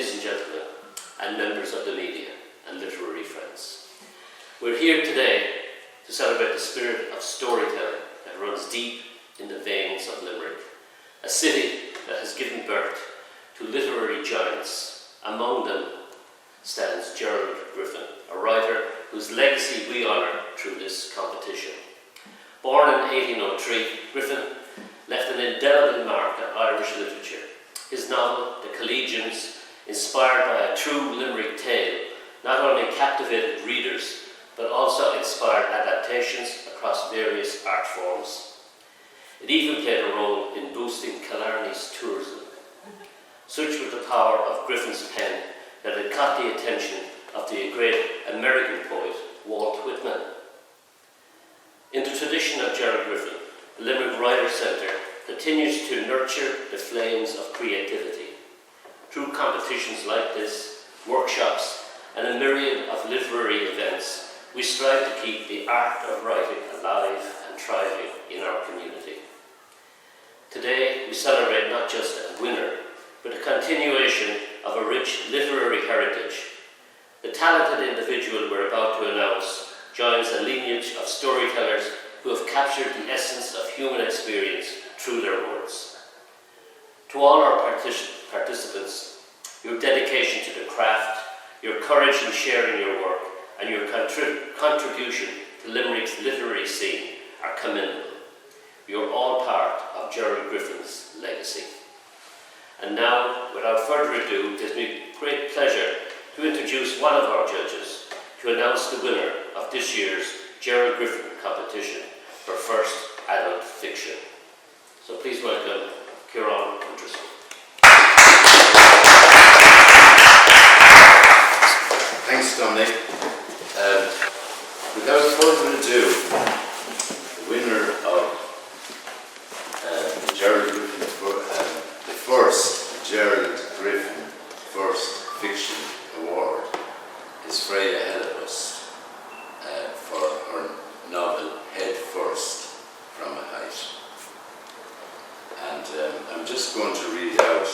ladies and gentlemen, and members of the media and literary friends. We're here today to celebrate the spirit of storytelling that runs deep in the veins of Limerick, a city that has given birth to literary giants. Among them stands Gerald Griffin, a writer whose legacy we honour through this competition. Born in 1803, Griffin left an indelible mark on Irish literature. His novel, The Collegians, inspired by a true Limerick tale, not only captivated readers, but also inspired adaptations across various art forms. It even played a role in boosting Killarney's tourism. Such was the power of Griffin's pen that it caught the attention of the great American poet Walt Whitman. In the tradition of Gerald Griffin, the Limerick Writers Centre continues to nurture the flames of creativity. Through competitions like this, workshops, and a myriad of literary events, we strive to keep the art of writing alive and thriving in our community. Today, we celebrate not just a winner, but a continuation of a rich literary heritage. The talented individual we're about to announce joins a lineage of storytellers who have captured the essence of human experience through their words. To all our participants, your dedication to the craft, your courage in sharing your work, and your contribution to Limerick's literary scene are commendable. You're all part of Gerald Griffin's legacy. And now, without further ado, it gives me great pleasure to introduce one of our judges to announce the winner of this year's Gerald Griffin Competition for first adult fiction. So please welcome Gerald Griffin. Thanks, Dominic. Without further ado, the winner of the Gerald Griffin, the first Gerald Griffin First Fiction Award is Freyja Hellebust for her novel Head First from a Height. And I'm just going to read out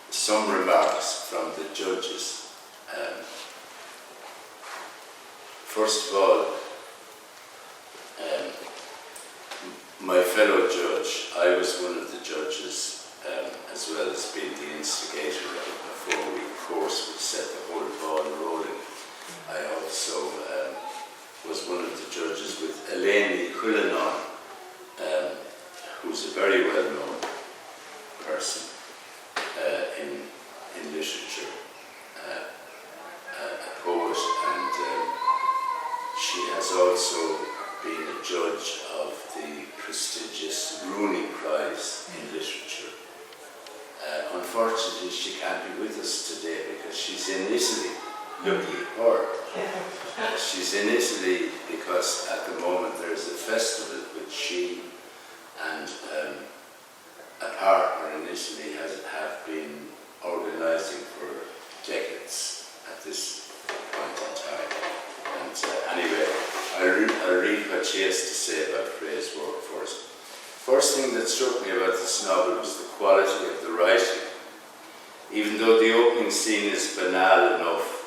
some remarks from the judges. First of all, my fellow judge, I was one of the judges, as well as being the instigator of a 4-week course which set the whole ball rolling. I also was one of the judges with Elaine Cullinan, who's a very well-known person in literature, a poet, and she has also been a judge of the prestigious Rooney Prize in Literature. Unfortunately, she can't be with us today because she's in Italy. Lucky her. She's in Italy because at the moment there's a festival which she and a partner in Italy have been organising for decades at this point in time. And anyway, I'll read what she has to say about Freyja's work first. First thing that struck me about this novel was the quality of the writing. Even though the opening scene is banal enough,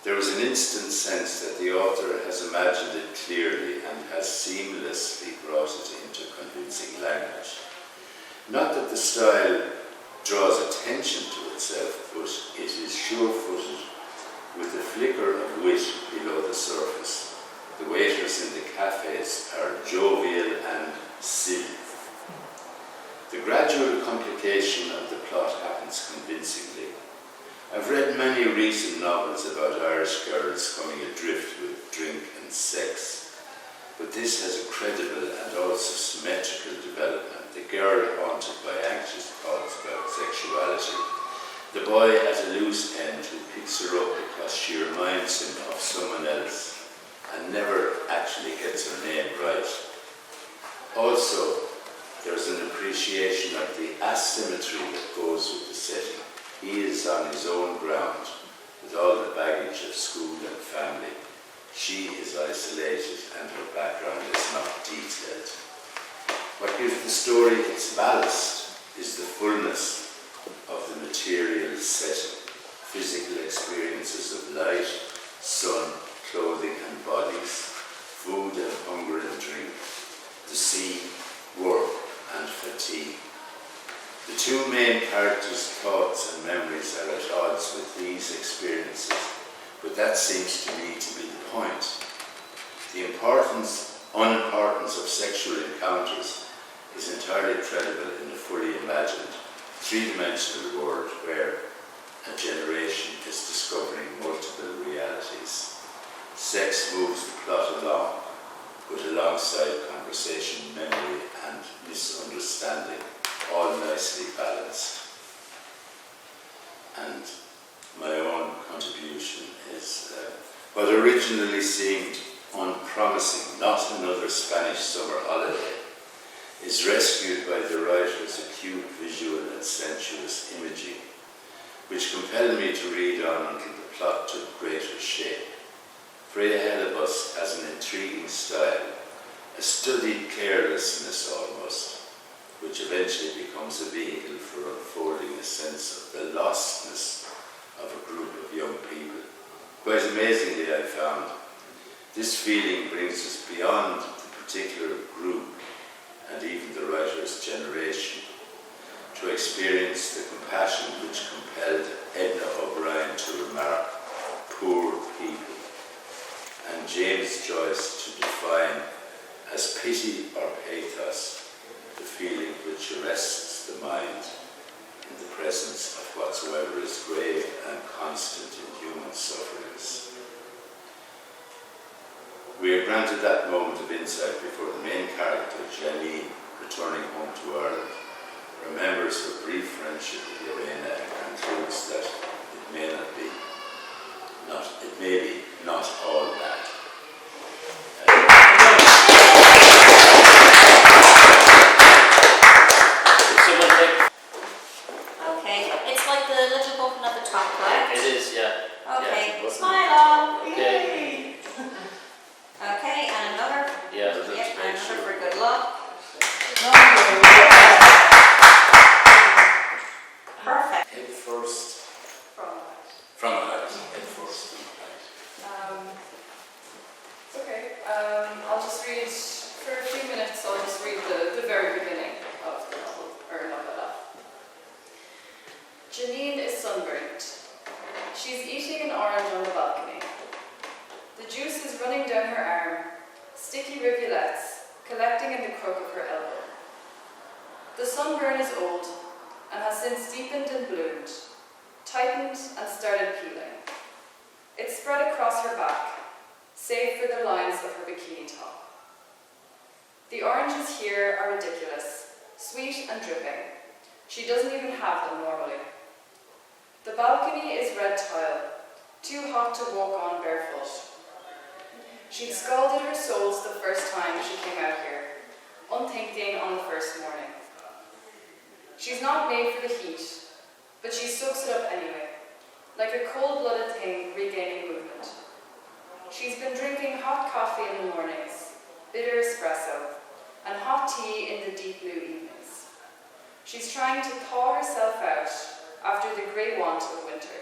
there was an instant sense that the author has imagined it clearly and has seamlessly brought it into convincing language. Not that the style draws attention to itself, but it is sure-footed with a flicker of wit below the surface. The waiters in the cafes are jovial and silly. The gradual complication of the plot happens convincingly. I've read many recent novels about Irish girls coming adrift with drink and sex, but this has a credible and also symmetrical development. The girl haunted by anxious thoughts about sexuality, the boy at a loose end who picks her up because she reminds him of someone else and never actually gets her name right. Also, there's an appreciation of the asymmetry that goes with the setting. He is on his own ground with all the baggage of school and family. She is isolated and her background is not detailed. What gives the story its ballast is the fullness of the material thoughts and memories are at odds with these experiences, but that seems to me to be the point. The unimportance of sexual encounters is entirely credible in a fully imagined, three-dimensional world where a generation is discovering multiple realities. Sex moves the plot along, but alongside conversation, memory and misunderstanding, all nicely balanced. And my own contribution is what originally seemed unpromising, not another Spanish summer holiday, is rescued by the writer's acute visual and sensuous imaging, which compelled me to read on until the plot took greater shape. Freyja Hellebust has an intriguing style, a studied carelessness almost, which eventually becomes a vehicle for unfolding a sense of the lostness of a group of young people. Quite amazingly, I found, this feeling brings us beyond the particular group and even the writer's generation to experience the compassion which compelled Edna O'Brien to remark, "poor people," and James Joyce to define as pity or pathos the feeling which arrests the mind in the presence of whatsoever is grave and constant in human sufferings. We are granted that moment of insight before the main character, Janine, returning home to Ireland, remembers her brief friendship with Lorena and concludes that it may be not all that. Okay, it's like the little button at the top, right? It is, yeah. Okay, Yeah. smile on. Okay. Okay, and another. Yeah, Yep, that's and great. another for good luck. Perfect. Head first From from the heart. Head first from the heart. It's okay. I'll just read, for a few minutes, I'll just read the very beginning of the novel, or novella. Janine is sunburnt. She's eating an orange on the balcony. The juice is running down her arm, sticky rivulets collecting in the crook of her elbow. The sunburn is old and has since deepened and bloomed, tightened and started peeling. It's spread across her back, save for the lines of her bikini top. The oranges here are ridiculous, sweet and dripping. She doesn't even have them normally. The balcony is red tile, too hot to walk on barefoot. She'd scalded her soles the first time she came out here, unthinking on the first morning. She's not made for the heat, but she soaks it up anyway, like a cold-blooded thing regaining movement. She's been drinking hot coffee in the mornings, bitter espresso, and hot tea in the deep blue evenings. She's trying to thaw herself out after the grey want of winter.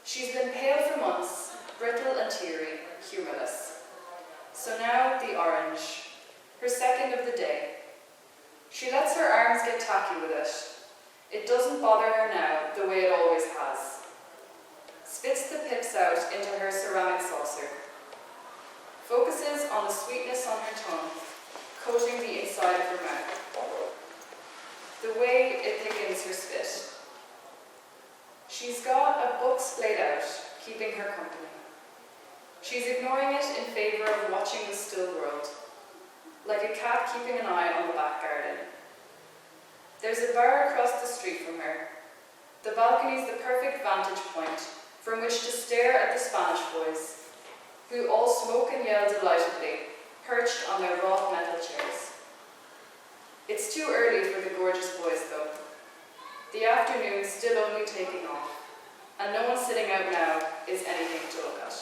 She's been pale for months, brittle and teary, humourless. So now the orange, her second of the day. She lets her arms get tacky with it. It doesn't bother her now the way it always has. Spits the pips out into her ceramic saucer. Focuses on the sweetness on her tongue, coating the inside of her mouth. The way it thickens her spit. She's got a book splayed out, keeping her company. She's ignoring it in favour of watching the still world, like a cat keeping an eye on the back garden. There's a bar across the street from her. The balcony's the perfect vantage point from which to stare at the Spanish boys, who all smoke and yell delightedly, perched on their wrought metal chairs. It's too early for the gorgeous boys, though. The afternoon's still only taking off, and no one sitting out now is anything to look at.